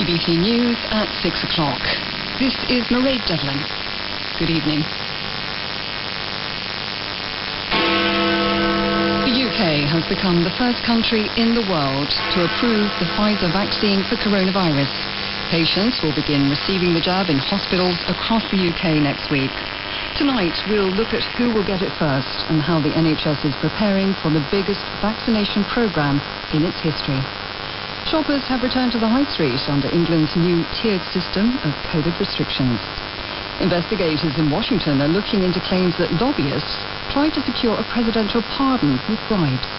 BBC News at 6 o'clock. This is Mairead Devlin. Good evening. The UK has become the first country in the world to approve the Pfizer vaccine for coronavirus. Patients will begin receiving the jab in hospitals across the UK next week. Tonight, we'll look at who will get it first and how the NHS is preparing for the biggest vaccination programme in its history. Shoppers have returned to the high street under England's new tiered system of COVID restrictions. Investigators in Washington are looking into claims that lobbyists tried to secure a presidential pardon with bribes.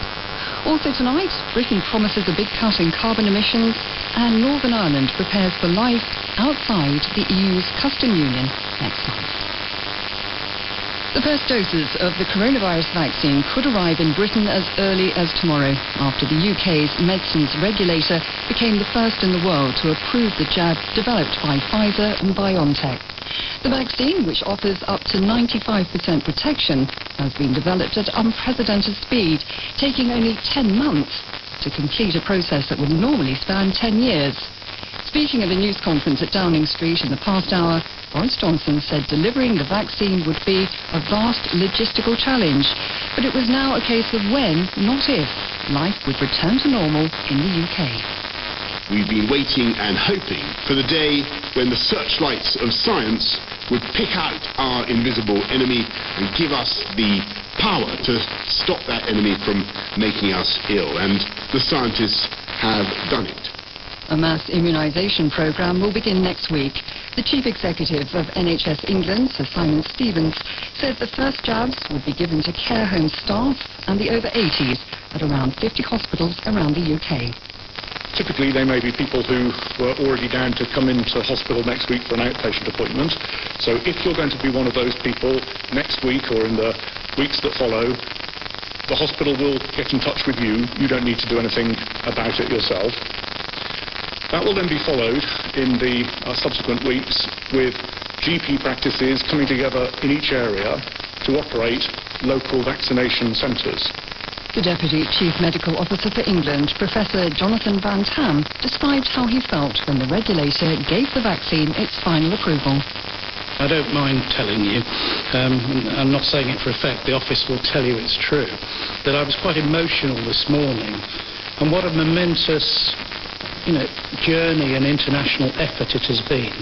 Also tonight, Britain promises a big cut in carbon emissions and Northern Ireland prepares for life outside the EU's custom union next month. The first doses of the coronavirus vaccine could arrive in Britain as early as tomorrow, after the UK's medicines regulator became the first in the world to approve the jab developed by Pfizer and BioNTech. The vaccine, which offers up to 95% protection, has been developed at unprecedented speed, taking only 10 months to complete a process that would normally span 10 years. Speaking at a news conference at Downing Street in the past hour, Boris Johnson said delivering the vaccine would be a vast logistical challenge, but it was now a case of when, not if, life would return to normal in the UK. We've been waiting and hoping for the day when the searchlights of science would pick out our invisible enemy and give us the power to stop that enemy from making us ill, and the scientists have done it. A mass immunisation programme will begin next week. The Chief Executive of NHS England, Sir Simon Stevens, said the first jabs would be given to care home staff and the over 80s at around 50 hospitals around the UK. Typically, they may be people who were already down to come into hospital next week for an outpatient appointment. So if you're going to be one of those people next week or in the weeks that follow, the hospital will get in touch with you. You don't need to do anything about it yourself. That will then be followed in the subsequent weeks with GP practices coming together in each area to operate local vaccination centres. The Deputy Chief Medical Officer for England, Professor Jonathan Van Tam, described how he felt when the regulator gave the vaccine its final approval. I don't mind telling you, I'm not saying it for effect, the office will tell you it's true, that I was quite emotional this morning, and what a momentous journey and international effort it has been,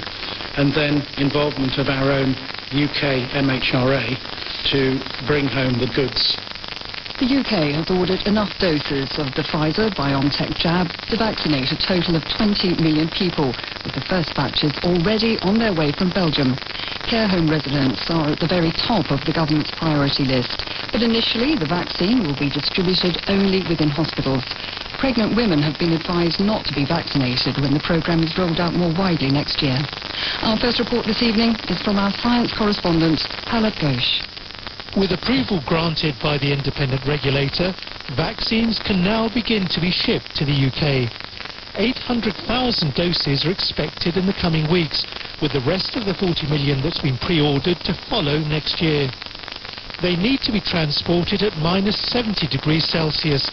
and then involvement of our own UK MHRA to bring home the goods. The UK has ordered enough doses of the Pfizer-BioNTech jab to vaccinate a total of 20 million people, with the first batches already on their way from Belgium. Care home residents are at the very top of the government's priority list, but initially the vaccine will be distributed only within hospitals. Pregnant women have been advised not to be vaccinated when the programme is rolled out more widely next year. Our first report this evening is from our science correspondent, Palak Ghosh. With approval granted by the independent regulator, vaccines can now begin to be shipped to the UK. 800,000 doses are expected in the coming weeks, with the rest of the 40 million that's been pre-ordered to follow next year. They need to be transported at -70 degrees Celsius.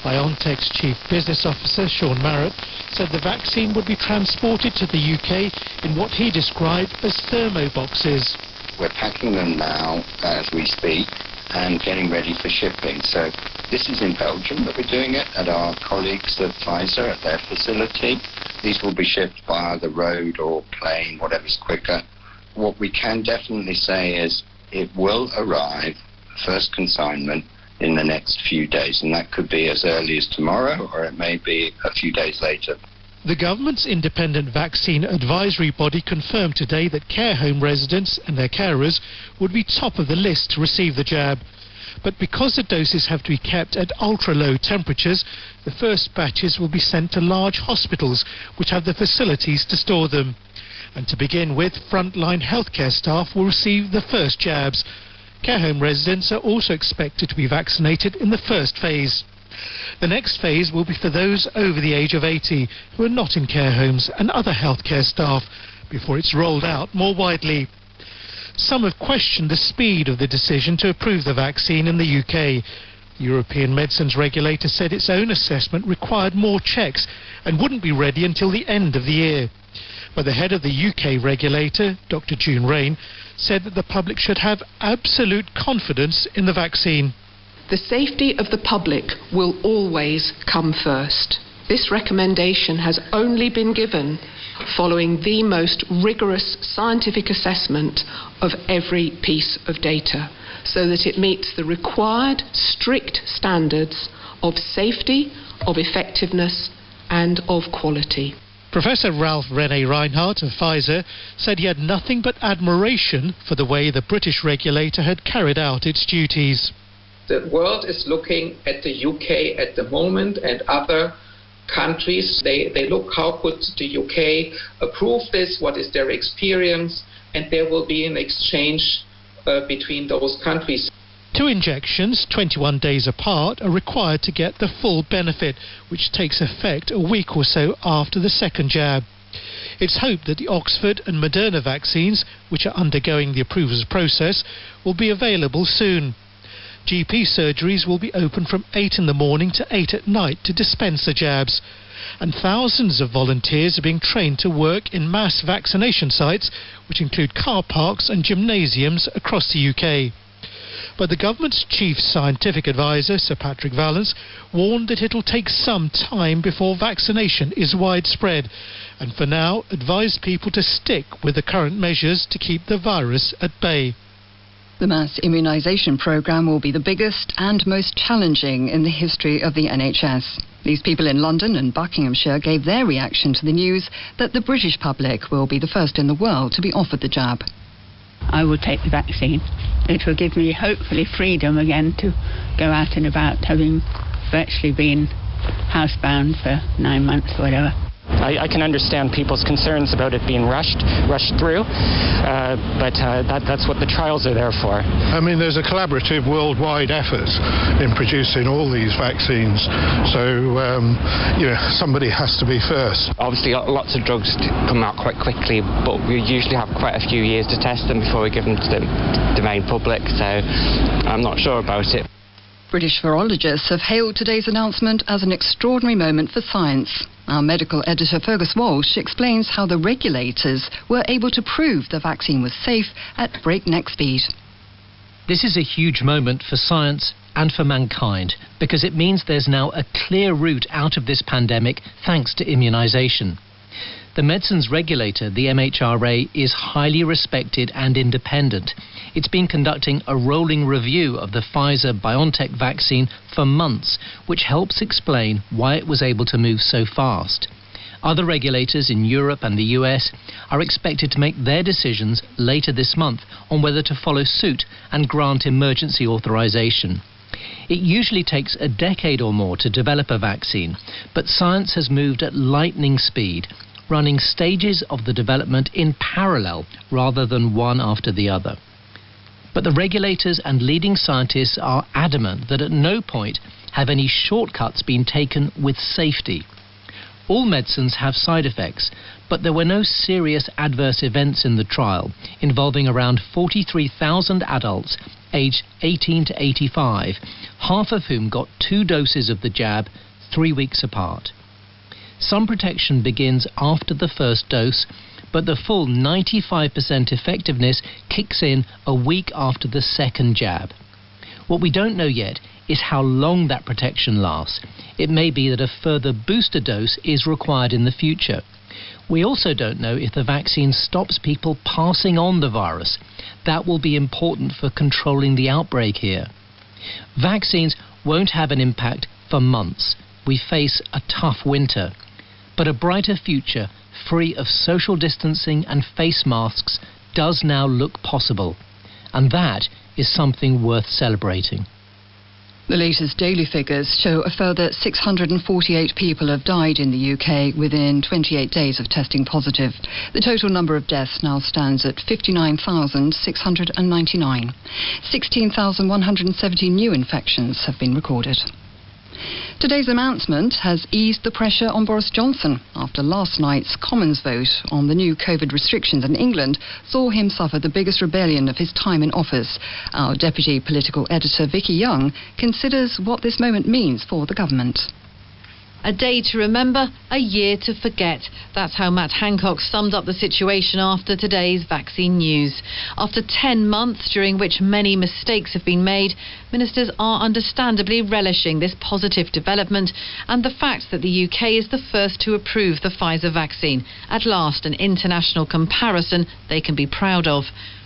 BioNTech's Chief Business Officer, Sean Marrett, said the vaccine would be transported to the UK in what he described as thermo boxes. We're packing them now as we speak and getting ready for shipping. So this is in Belgium that we're doing it, at our colleagues at Pfizer at their facility. These will be shipped by either road or plane, whatever's quicker. What we can definitely say is it will arrive, first consignment, in the next few days, and that could be as early as tomorrow or it may be a few days later. The government's independent vaccine advisory body confirmed today that care home residents and their carers would be top of the list to receive the jab. But because the doses have to be kept at ultra-low temperatures, the first batches will be sent to large hospitals which have the facilities to store them. And to begin with, frontline healthcare staff will receive the first jabs. Care home residents are also expected to be vaccinated in the first phase. The next phase will be for those over the age of 80 who are not in care homes and other healthcare staff before it's rolled out more widely. Some have questioned the speed of the decision to approve the vaccine in the UK. The European Medicines Regulator said its own assessment required more checks and wouldn't be ready until the end of the year. But the head of the UK regulator, Dr. June Rain, said that the public should have absolute confidence in the vaccine. The safety of the public will always come first. This recommendation has only been given following the most rigorous scientific assessment of every piece of data, so that it meets the required strict standards of safety, of effectiveness and of quality. Professor Ralph René Reinhardt of Pfizer said he had nothing but admiration for the way the British regulator had carried out its duties. The world is looking at the UK at the moment and other countries. They look, how could the UK approve this, what is their experience, and there will be an exchange between those countries. 2 injections, 21 days apart, are required to get the full benefit, which takes effect a week or so after the second jab. It's hoped that the Oxford and Moderna vaccines, which are undergoing the approvals process, will be available soon. GP surgeries will be open from 8 in the morning to 8 at night to dispense the jabs. And thousands of volunteers are being trained to work in mass vaccination sites, which include car parks and gymnasiums across the UK. But the government's chief scientific advisor, Sir Patrick Vallance, warned that it'll take some time before vaccination is widespread, and for now advised people to stick with the current measures to keep the virus at bay. The mass immunisation programme will be the biggest and most challenging in the history of the NHS. These people in London and Buckinghamshire gave their reaction to the news that the British public will be the first in the world to be offered the jab. I will take the vaccine. It will give me hopefully freedom again to go out and about, having virtually been housebound for 9 months or whatever. I can understand people's concerns about it being rushed through, but that's what the trials are there for. I mean, there's a collaborative worldwide effort in producing all these vaccines, so somebody has to be first. Obviously, lots of drugs come out quite quickly, but we usually have quite a few years to test them before we give them to the main public, so I'm not sure about it. British virologists have hailed today's announcement as an extraordinary moment for science. Our medical editor Fergus Walsh explains how the regulators were able to prove the vaccine was safe at breakneck speed. This is a huge moment for science and for mankind, because it means there's now a clear route out of this pandemic thanks to immunisation. The medicines regulator, the MHRA, is highly respected and independent. It's been conducting a rolling review of the Pfizer BioNTech vaccine for months, which helps explain why it was able to move so fast. Other regulators in Europe and the US are expected to make their decisions later this month on whether to follow suit and grant emergency authorization. It usually takes a decade or more to develop a vaccine, but science has moved at lightning speed, running stages of the development in parallel rather than one after the other. But the regulators and leading scientists are adamant that at no point have any shortcuts been taken with safety. All medicines have side effects, but there were no serious adverse events in the trial, involving around 43,000 adults aged 18 to 85, half of whom got 2 doses of the jab 3 weeks apart. Some protection begins after the first dose, but the full 95% effectiveness kicks in a week after the second jab. What we don't know yet is how long that protection lasts. It may be that a further booster dose is required in the future. We also don't know if the vaccine stops people passing on the virus. That will be important for controlling the outbreak here. Vaccines won't have an impact for months. We face a tough winter. But a brighter future, free of social distancing and face masks, does now look possible. And that is something worth celebrating. The latest daily figures show a further 648 people have died in the UK within 28 days of testing positive. The total number of deaths now stands at 59,699. 16,170 new infections have been recorded. Today's announcement has eased the pressure on Boris Johnson after last night's Commons vote on the new COVID restrictions in England saw him suffer the biggest rebellion of his time in office. Our deputy political editor Vicky Young considers what this moment means for the government. A day to remember, a year to forget. That's how Matt Hancock summed up the situation after today's vaccine news. After 10 months during which many mistakes have been made, ministers are understandably relishing this positive development and the fact that the UK is the first to approve the Pfizer vaccine. At last, an international comparison they can be proud of.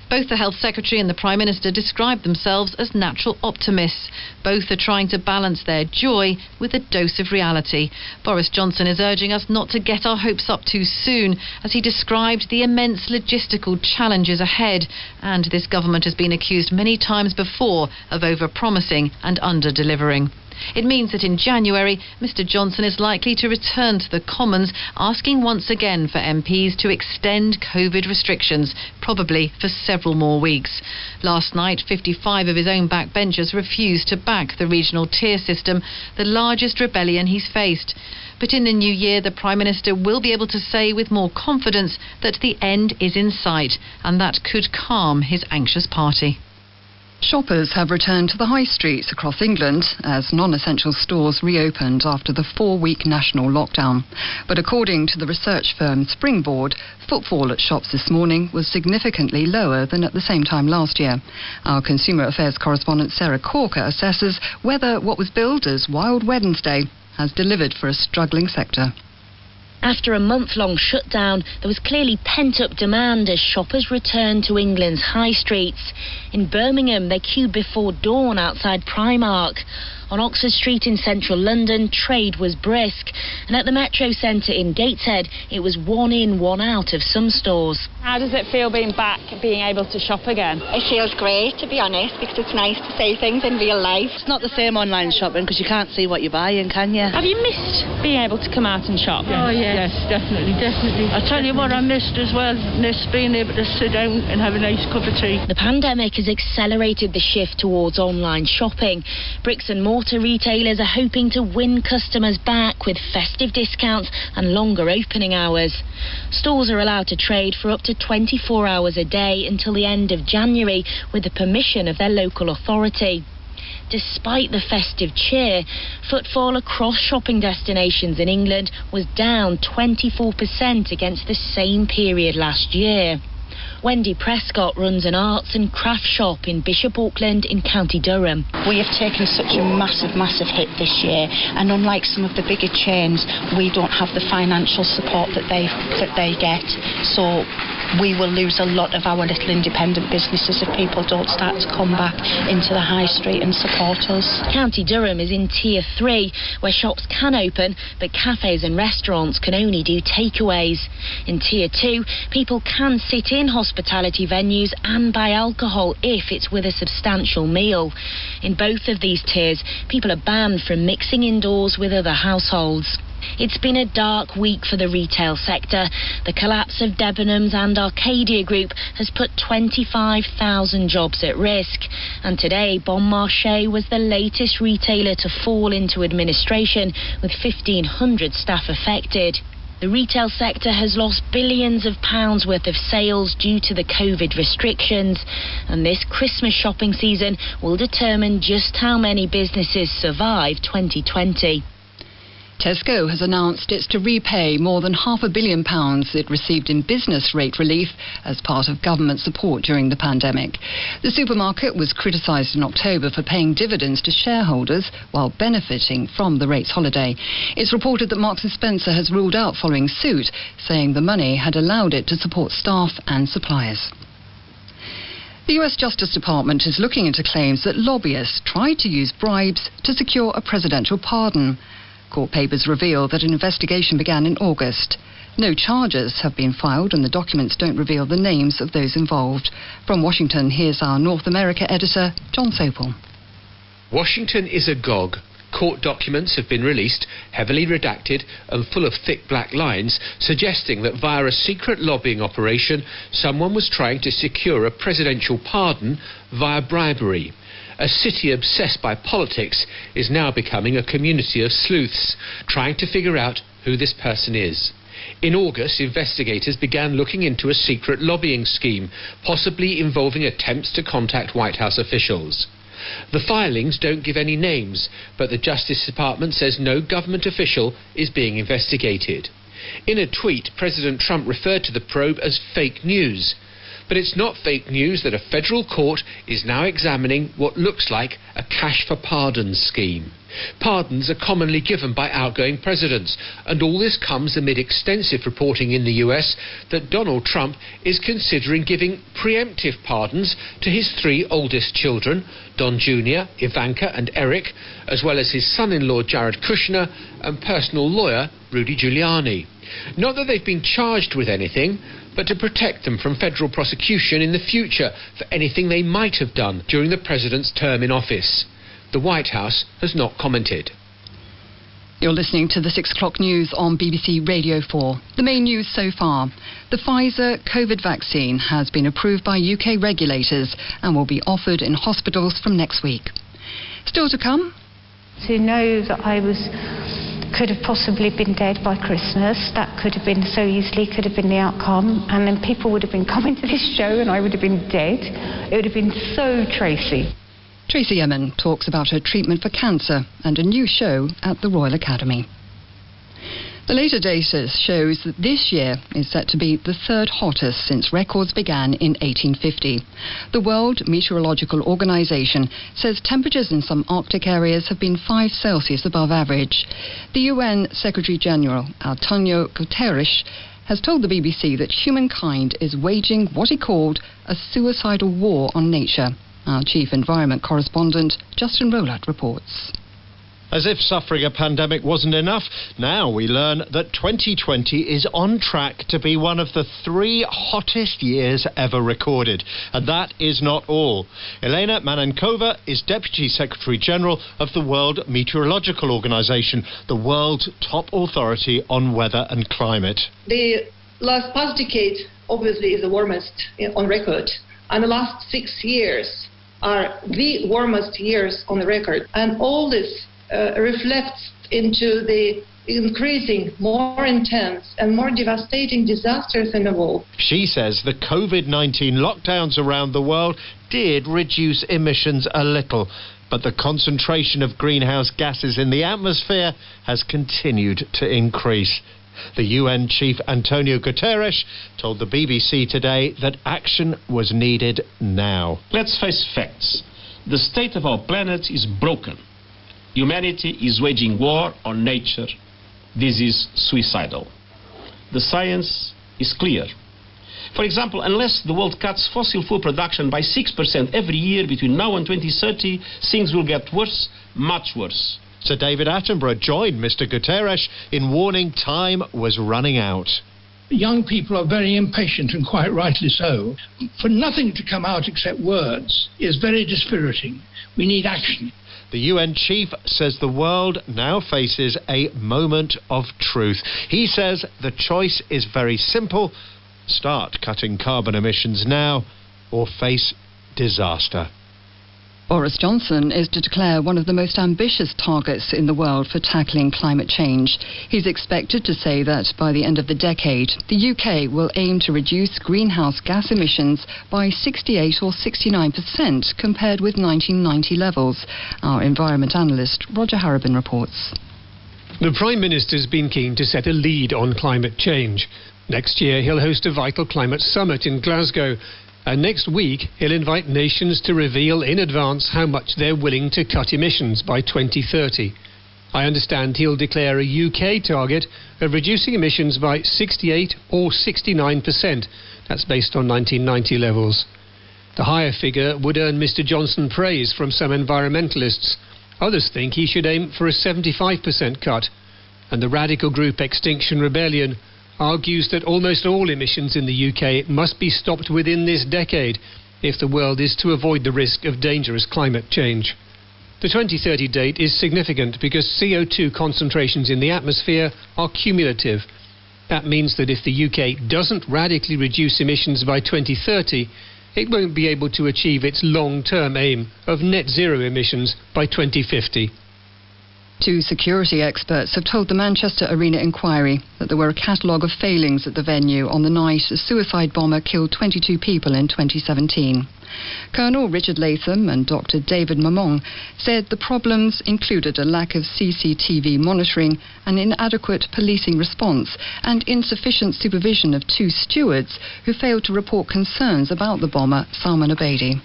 Both the Health Secretary and the Prime Minister described themselves as natural optimists. Both are trying to balance their joy with a dose of reality. Boris Johnson is urging us not to get our hopes up too soon, as he described the immense logistical challenges ahead. And this government has been accused many times before of over-promising and under-delivering. It means that in January, Mr Johnson is likely to return to the Commons, asking once again for MPs to extend COVID restrictions, probably for several more weeks. Last night, 55 of his own backbenchers refused to back the regional tier system, the largest rebellion he's faced. But in the new year, the Prime Minister will be able to say with more confidence that the end is in sight, and that could calm his anxious party. Shoppers have returned to the high streets across England as non-essential stores reopened after the 4-week national lockdown. But according to the research firm Springboard, footfall at shops this morning was significantly lower than at the same time last year. Our Consumer Affairs correspondent Sarah Corker assesses whether what was billed as Wild Wednesday has delivered for a struggling sector. After a month-long shutdown, there was clearly pent-up demand as shoppers returned to England's high streets. In Birmingham, they queued before dawn outside Primark. On Oxford Street in central London, trade was brisk. And at the Metro Centre in Gateshead, it was one in, one out of some stores. How does it feel being back, being able to shop again? It feels great, to be honest, because it's nice to see things in real life. It's not the same online shopping because you can't see what you're buying, can you? Have you missed being able to come out and shop? Oh, yes, definitely. I tell you what I missed as well, being able to sit down and have a nice cup of tea. The pandemic has accelerated the shift towards online shopping. Bricks and mortar retailers are hoping to win customers back with festive discounts and longer opening hours. Stores are allowed to trade for up to 24 hours a day until the end of January with the permission of their local authority. Despite the festive cheer, footfall across shopping destinations in England was down 24% against the same period last year. Wendy Prescott runs an arts and craft shop in Bishop Auckland in County Durham. We have taken such a massive hit this year, and unlike some of the bigger chains, we don't have the financial support that they get. So we will lose a lot of our little independent businesses if people don't start to come back into the high street and support us. County Durham is in Tier 3, where shops can open, but cafes and restaurants can only do takeaways. In Tier 2, people can sit in hospitality venues and buy alcohol if it's with a substantial meal. In both of these tiers, people are banned from mixing indoors with other households. It's been a dark week for the retail sector. The collapse of Debenhams and Arcadia Group has put 25,000 jobs at risk. And today, Bon Marché was the latest retailer to fall into administration, with 1,500 staff affected. The retail sector has lost billions of pounds worth of sales due to the COVID restrictions, and this Christmas shopping season will determine just how many businesses survive 2020. Tesco has announced it's to repay more than £500 million it received in business rate relief as part of government support during the pandemic. The supermarket was criticised in October for paying dividends to shareholders while benefiting from the rates holiday. It's reported that Marks & Spencer has ruled out following suit, saying the money had allowed it to support staff and suppliers. The US Justice Department is looking into claims that lobbyists tried to use bribes to secure a presidential pardon. Court papers reveal that an investigation began in August. No charges have been filed and the documents don't reveal the names of those involved. From Washington, here's our North America editor, John Sopel. Washington is agog. Court documents have been released, heavily redacted and full of thick black lines, suggesting that via a secret lobbying operation, someone was trying to secure a presidential pardon via bribery. A city obsessed by politics is now becoming a community of sleuths, trying to figure out who this person is. In August, investigators began looking into a secret lobbying scheme, possibly involving attempts to contact White House officials. The filings don't give any names, but the Justice Department says no government official is being investigated. In a tweet, President Trump referred to the probe as fake news. But it's not fake news that a federal court is now examining what looks like a cash for pardons scheme. Pardons are commonly given by outgoing presidents, and all this comes amid extensive reporting in the US that Donald Trump is considering giving preemptive pardons to his 3 oldest children, Don Jr., Ivanka and Eric, as well as his son-in-law Jared Kushner and personal lawyer Rudy Giuliani. Not that they've been charged with anything, but to protect them from federal prosecution in the future for anything they might have done during the president's term in office. The White House has not commented. You're listening to the 6 o'clock news on BBC Radio 4. The main news so far. The Pfizer COVID vaccine has been approved by UK regulators and will be offered in hospitals from next week. Still to come. To know that I could have possibly been dead by Christmas. That could have been so easily, could have been the outcome. And then people would have been coming to this show and I would have been dead. It would have been so Tracy. Tracey Emin talks about her treatment for cancer and a new show at the Royal Academy. The later data shows that this year is set to be the 3rd hottest since records began in 1850. The World Meteorological Organization says temperatures in some Arctic areas have been 5 Celsius above average. The UN Secretary-General, Antonio Guterres, has told the BBC that humankind is waging what he called a suicidal war on nature. Our chief environment correspondent, Justin Rowlatt, reports. As if suffering a pandemic wasn't enough, now we learn that 2020 is on track to be one of the 3 hottest years ever recorded. And that is not all. Elena Manankova is Deputy Secretary-General of the World Meteorological Organization, the world's top authority on weather and climate. The past decade, obviously, is the warmest on record. And the last 6 years are the warmest years on the record. And all this reflects into the increasing, more intense and more devastating disasters in the world. She says the COVID-19 lockdowns around the world did reduce emissions a little, but the concentration of greenhouse gases in the atmosphere has continued to increase. The UN chief Antonio Guterres told the BBC today that action was needed now. Let's face facts. The state of our planet is broken. Humanity is waging war on nature. This is suicidal. The science is clear. For example, unless the world cuts fossil fuel production by 6% every year between now and 2030, things will get worse, much worse. Sir David Attenborough joined Mr Guterres in warning time was running out. Young people are very impatient, and quite rightly so. For nothing to come out except words is very dispiriting. We need action. The UN chief says the world now faces a moment of truth. He says the choice is very simple. Start cutting carbon emissions now or face disaster. Boris Johnson is to declare one of the most ambitious targets in the world for tackling climate change. He's expected to say that by the end of the decade, the UK will aim to reduce greenhouse gas emissions by 68 or 69% compared with 1990 levels. Our environment analyst Roger Harrabin reports. The Prime Minister's been keen to set a lead on climate change. Next year he'll host a vital climate summit in Glasgow. And next week, he'll invite nations to reveal in advance how much they're willing to cut emissions by 2030. I understand he'll declare a UK target of reducing emissions by 68 or 69%. That's based on 1990 levels. The higher figure would earn Mr Johnson praise from some environmentalists. Others think he should aim for a 75% cut. And the radical group Extinction Rebellion argues that almost all emissions in the UK must be stopped within this decade if the world is to avoid the risk of dangerous climate change. The 2030 date is significant because CO2 concentrations in the atmosphere are cumulative. That means that if the UK doesn't radically reduce emissions by 2030, it won't be able to achieve its long-term aim of net zero emissions by 2050. Two security experts have told the Manchester Arena Inquiry that there were a catalogue of failings at the venue on the night a suicide bomber killed 22 people in 2017. Colonel Richard Latham and Dr. David Mamong said the problems included a lack of CCTV monitoring, an inadequate policing response and insufficient supervision of two stewards who failed to report concerns about the bomber, Salman Abedi.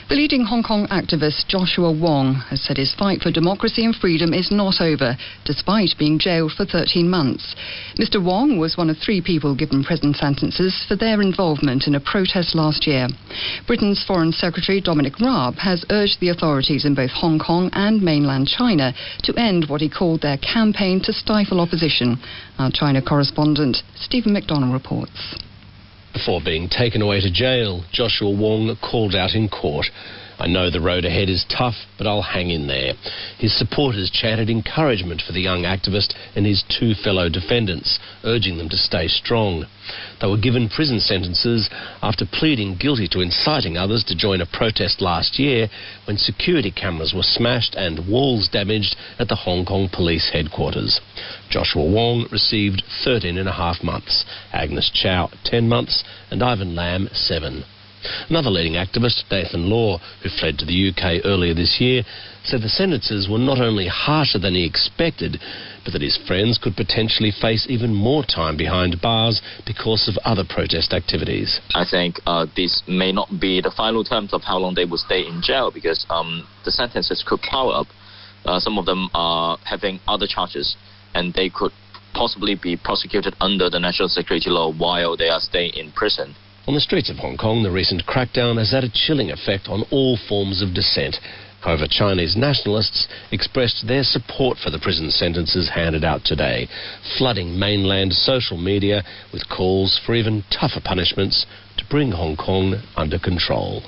The leading Hong Kong activist Joshua Wong has said his fight for democracy and freedom is not over, despite being jailed for 13 months. Mr. Wong was one of 3 people given prison sentences for their involvement in a protest last year. Britain's Foreign Secretary Dominic Raab has urged the authorities in both Hong Kong and mainland China to end what he called their campaign to stifle opposition. Our China correspondent Stephen McDonnell reports. Before being taken away to jail, Joshua Wong called out in court, "I know the road ahead is tough, but I'll hang in there." His supporters chanted encouragement for the young activist and his 2 fellow defendants, urging them to stay strong. They were given prison sentences after pleading guilty to inciting others to join a protest last year when security cameras were smashed and walls damaged at the Hong Kong police headquarters. Joshua Wong received 13.5 months, Agnes Chow 10 months and Ivan Lam 7. Another leading activist, Nathan Law, who fled to the UK earlier this year, said the sentences were not only harsher than he expected, but that his friends could potentially face even more time behind bars because of other protest activities. I think this may not be the final terms of how long they will stay in jail, because the sentences could pile up. Some of them are having other charges, and they could possibly be prosecuted under the national security law while they are staying in prison. On the streets of Hong Kong, the recent crackdown has had a chilling effect on all forms of dissent. However, Chinese nationalists expressed their support for the prison sentences handed out today, flooding mainland social media with calls for even tougher punishments to bring Hong Kong under control.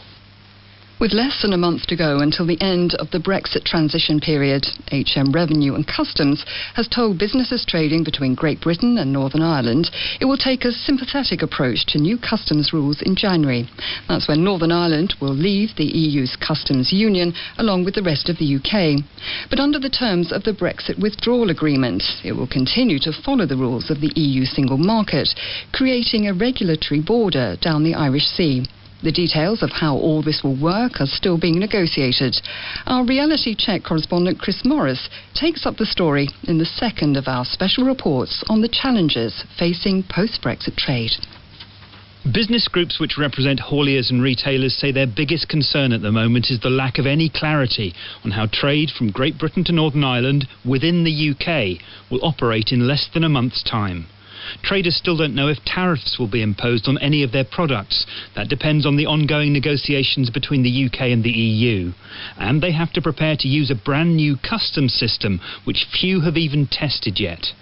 With less than a month to go until the end of the Brexit transition period, HM Revenue and Customs has told businesses trading between Great Britain and Northern Ireland it will take a sympathetic approach to new customs rules in January. That's when Northern Ireland will leave the EU's customs union along with the rest of the UK. But under the terms of the Brexit withdrawal agreement, it will continue to follow the rules of the EU single market, creating a regulatory border down the Irish Sea. The details of how all this will work are still being negotiated. Our reality check correspondent Chris Morris takes up the story in the second of our special reports on the challenges facing post-Brexit trade. Business groups which represent hauliers and retailers say their biggest concern at the moment is the lack of any clarity on how trade from Great Britain to Northern Ireland within the UK will operate in less than a month's time. Traders still don't know if tariffs will be imposed on any of their products. That depends on the ongoing negotiations between the UK and the EU. And they have to prepare to use a brand new customs system, which few have even tested yet.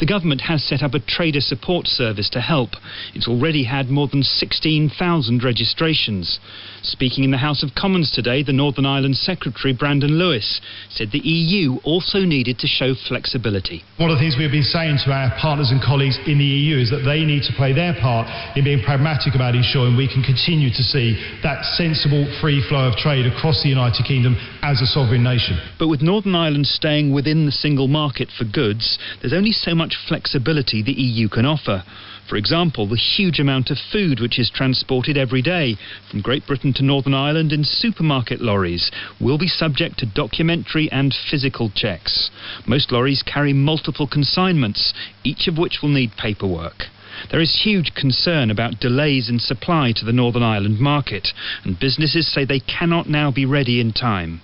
The government has set up a trader support service to help. It's already had more than 16,000 registrations. Speaking in the House of Commons today, the Northern Ireland Secretary, Brandon Lewis, said the EU also needed to show flexibility. One of the things we've been saying to our partners and colleagues in the EU is that they need to play their part in being pragmatic about ensuring we can continue to see that sensible free flow of trade across the United Kingdom as a sovereign nation. But with Northern Ireland staying within the single market for goods, there's only so much flexibility the EU can offer. For example, the huge amount of food which is transported every day from Great Britain to Northern Ireland in supermarket lorries will be subject to documentary and physical checks. Most lorries carry multiple consignments, each of which will need paperwork. There is huge concern about delays in supply to the Northern Ireland market, and businesses say they cannot now be ready in time.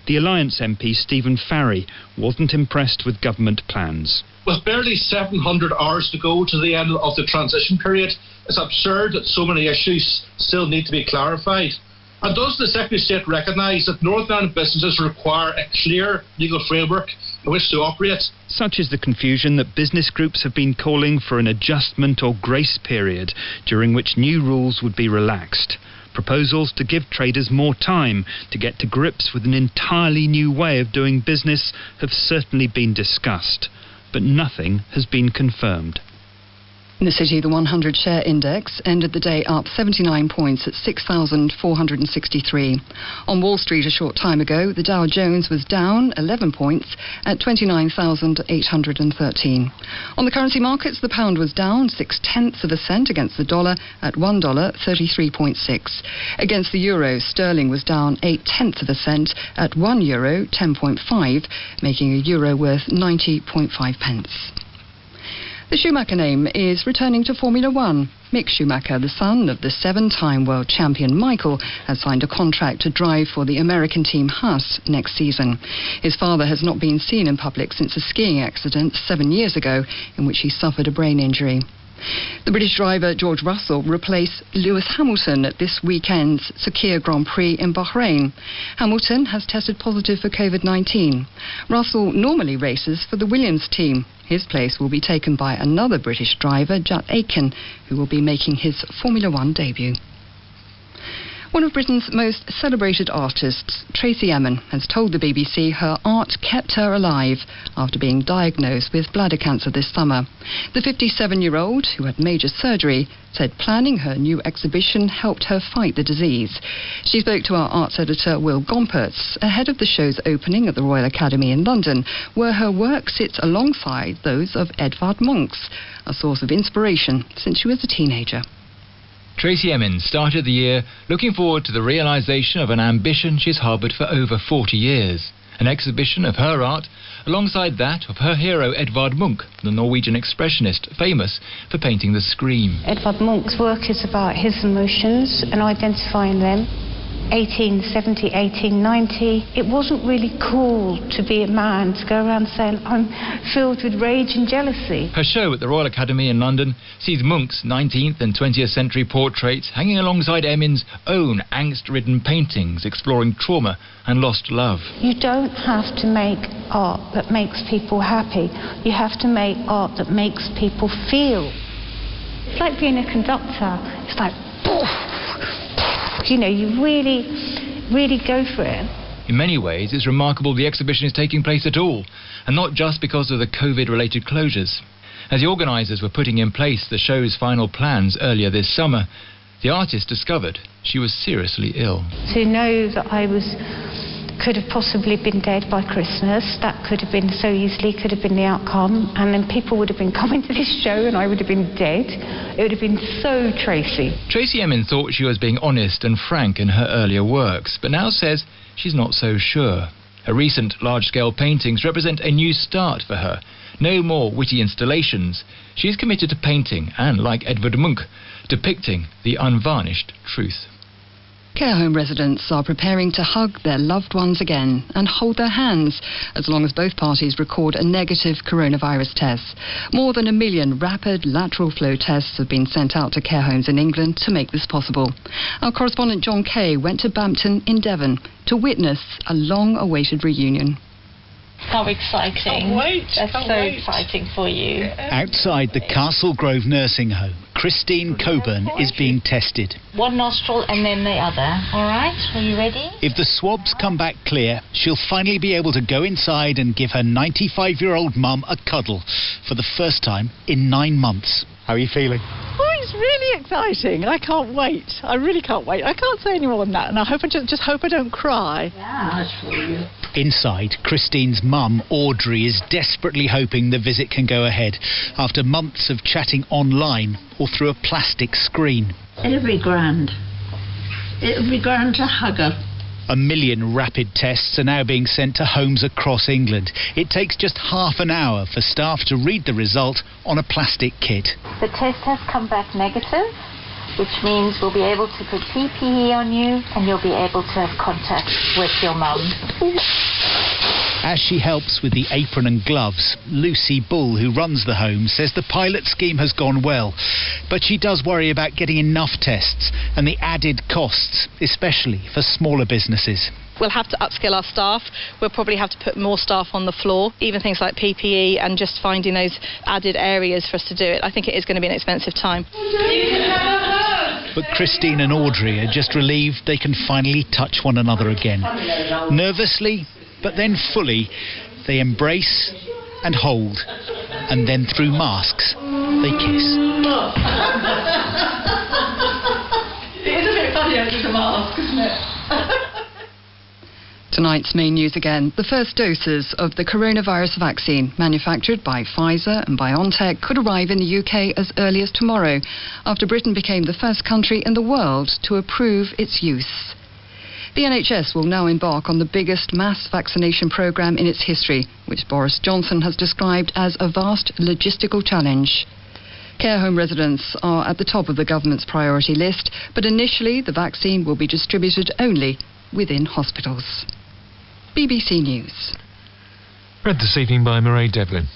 The Alliance MP Stephen Farry wasn't impressed with government plans. With barely 700 hours to go to the end of the transition period, it's absurd that so many issues still need to be clarified. And does the Secretary of State recognise that Northern Ireland businesses require a clear legal framework in which to operate? Such is the confusion that business groups have been calling for an adjustment or grace period during which new rules would be relaxed. Proposals to give traders more time to get to grips with an entirely new way of doing business have certainly been discussed, but nothing has been confirmed. In the city, the 100 share index ended the day up 79 points at 6,463. On Wall Street a short time ago, the Dow Jones was down 11 points at 29,813. On the currency markets, the pound was down 0.6 cents against the dollar at $1.33.6. Against the euro, sterling was down 0.8 cents at €1 10.5, making a euro worth 90.5 pence. The Schumacher name is returning to Formula One. Mick Schumacher, the son of the 7-time world champion Michael, has signed a contract to drive for the American team Haas next season. His father has not been seen in public since a skiing accident 7 years ago in which he suffered a brain injury. The British driver George Russell replaced Lewis Hamilton at this weekend's Sakhir Grand Prix in Bahrain. Hamilton has tested positive for COVID-19. Russell normally races for the Williams team. His place will be taken by another British driver, Judd Aitken, who will be making his Formula One debut. One of Britain's most celebrated artists, Tracey Emin, has told the BBC her art kept her alive after being diagnosed with bladder cancer this summer. The 57-year-old, who had major surgery, said planning her new exhibition helped her fight the disease. She spoke to our arts editor, Will Gompertz, ahead of the show's opening at the Royal Academy in London, where her work sits alongside those of Edvard Munch's, a source of inspiration since she was a teenager. Tracey Emin started the year looking forward to the realisation of an ambition she's harboured for over 40 years. An exhibition of her art alongside that of her hero Edvard Munch, the Norwegian expressionist famous for painting the Scream. Edvard Munch's work is about his emotions and identifying them. 1870, 1890, it wasn't really cool to be a man, to go around saying, I'm filled with rage and jealousy. Her show at the Royal Academy in London sees Munch's 19th and 20th century portraits hanging alongside Emin's own angst-ridden paintings exploring trauma and lost love. You don't have to make art that makes people happy. You have to make art that makes people feel. It's like being a conductor. It's like, poof. You know, you really go for it. In many ways, it's remarkable the exhibition is taking place at all, and not just because of the COVID-related closures. As the organisers were putting in place the show's final plans earlier this summer, the artist discovered she was seriously ill. To know that I could have possibly been dead by Christmas, that could have been so easily, could have been the outcome, and then people would have been coming to this show and I would have been dead. It would have been so Tracy. Tracey Emin thought she was being honest and frank in her earlier works, but now says she's not so sure. Her recent large-scale paintings represent a new start for her. No more witty installations. She's committed to painting and, like Edvard Munch, depicting the unvarnished truth. Care home residents are preparing to hug their loved ones again and hold their hands as long as both parties record a negative coronavirus test. More than 1 million rapid lateral flow tests have been sent out to care homes in England to make this possible. Our correspondent John Kay went to Bampton in Devon to witness a long-awaited reunion. How exciting. Can't wait. That's so exciting for you. Outside the Castle Grove nursing home, Christine Coburn is being tested. One nostril and then the other. All right, are you ready? If the swabs come back clear, she'll finally be able to go inside and give her 95-year-old mum a cuddle for the first time in 9 months. How are you feeling? Oh, it's really exciting. I can't wait. I really can't wait. I can't say any more than that, and I hope just hope I don't cry. Yeah, that's for you. Inside, Christine's mum, Audrey, is desperately hoping the visit can go ahead after months of chatting online or through a plastic screen. It'll be grand. It'll be grand to hug her. 1 million rapid tests are now being sent to homes across England. It takes just half an hour for staff to read the result on a plastic kit. The test has come back negative, which means we'll be able to put PPE on you and you'll be able to have contact with your mum. As she helps with the apron and gloves, Lucy Bull, who runs the home, says the pilot scheme has gone well. But she does worry about getting enough tests and the added costs, especially for smaller businesses. We'll have to upskill our staff. We'll probably have to put more staff on the floor, even things like PPE and just finding those added areas for us to do it. I think it is going to be an expensive time. But Christine and Audrey are just relieved they can finally touch one another again. Nervously, but then fully, they embrace and hold, and then through masks, they kiss. does. It is a bit funny under the mask, isn't it? Tonight's main news again. The first doses of the coronavirus vaccine, manufactured by Pfizer and BioNTech, could arrive in the UK as early as tomorrow, after Britain became the first country in the world to approve its use. The NHS will now embark on the biggest mass vaccination programme in its history, which Boris Johnson has described as a vast logistical challenge. Care home residents are at the top of the government's priority list, but initially the vaccine will be distributed only within hospitals. BBC News. Read this evening by Mairead Devlin.